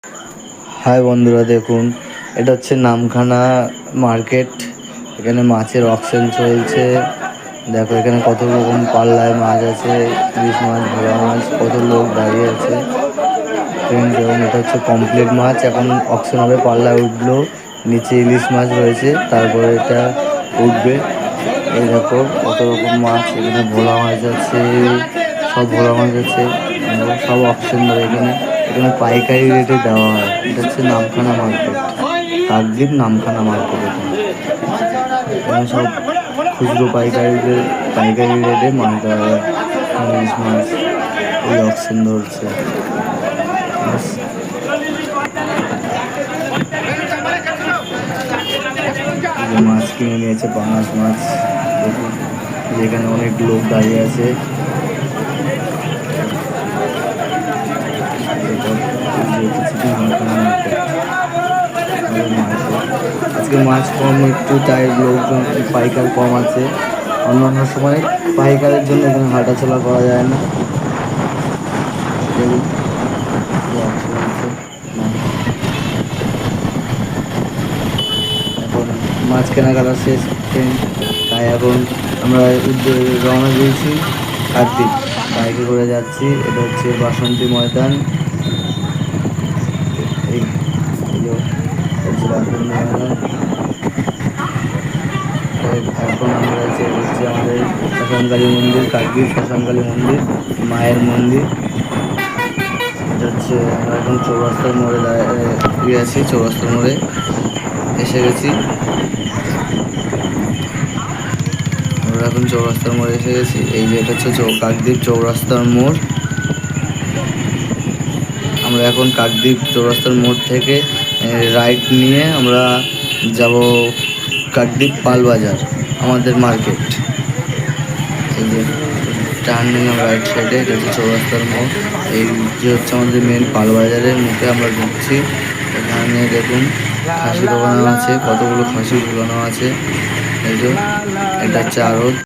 High বন্ধুরা, দেখুন এটা হচ্ছে নামখানা মার্কেট। এখানে মাছের অকশন চলছে। দেখো এখানে কত রকম পাল্লায় মাছ আছে, ইলিশ মাছ, ভোলা মাছ, কত লোক দাঁড়িয়ে আছে ফ্রেন্ডস। এবং এটা হচ্ছে পমফ্লেট মাছ, এখন অকশন হবে, পাল্লায় উঠলো। নিচে ইলিশ মাছ রয়েছে, তারপরে এটা উঠবে। এই দেখো কত রকম মাছ, এখানে ভোলা মাছ আছে, সব ভোলা মাছ আছে, সব অকশন ধরে। এখানে এখানে পাইকারি রেটে দেওয়া হয়। এটা হচ্ছে নামখানা মার্কেট, কাকদ্বীপ নামখানা মার্কেট। এখানে সব খুচরো পাইকারি রেটে মাছ দেওয়া হয়। ইলিশ মাছ এই অকশন ধরছে। মাছ কিনে নিয়েছে, পাঙাশ মাছ। দেখুন যেখানে অনেক লোক দাঁড়িয়ে আছে। আজকে মাছ কম একটু, তাই লোকজন পাইকার কম আছে। অন্যান্য সময় পাইকারের জন্য এখানে হাঁটাচলা করা যায় না। দেখুন এখন মাছ কেনাকাটা শেষ ট্রেন, তাই এখন আমরা রওনা দিয়েছি কাকদ্বীপ। বাইকে করে যাচ্ছি। এটা হচ্ছে বাসন্তী ময়দান। এই হচ্ছে বাসন্তী ময়দান। এখন আমরা হচ্ছে আমাদের শ্মশানকালী মন্দির, কাকদ্বীপ শ্মশানকালী মন্দির, মায়ের মন্দির। এটা হচ্ছে আমরা এখন চৌরাস্তার মোড়ে দাঁড়িয়ে আছি, চৌরাস্তার মোড়ে এসে গেছি। আমরা এখন চৌরাস্তার মোড়ে এসে গেছি। এই যে এটা হচ্ছে কাকদ্বীপ চৌরাস্তার মোড়। আমরা এখন কাকদ্বীপ চৌরাস্তার মোড় থেকে রাইট নিয়ে আমরা যাব কাকদ্বীপ পালবাজার, আমাদের মার্কেট। এই যে টার্ন নিলাম রাইট সাইডে, এটা হচ্ছে চৌরাস্তার মোড়। এই যে হচ্ছে আমাদের মেন পালবাজারের মুখে আমরা ঢুকছি। এখানে দেখুন খাসি দোকান আছে, কতগুলো খাসি ঝুলানো আছে। এই যে এটা হচ্ছে আড়ত।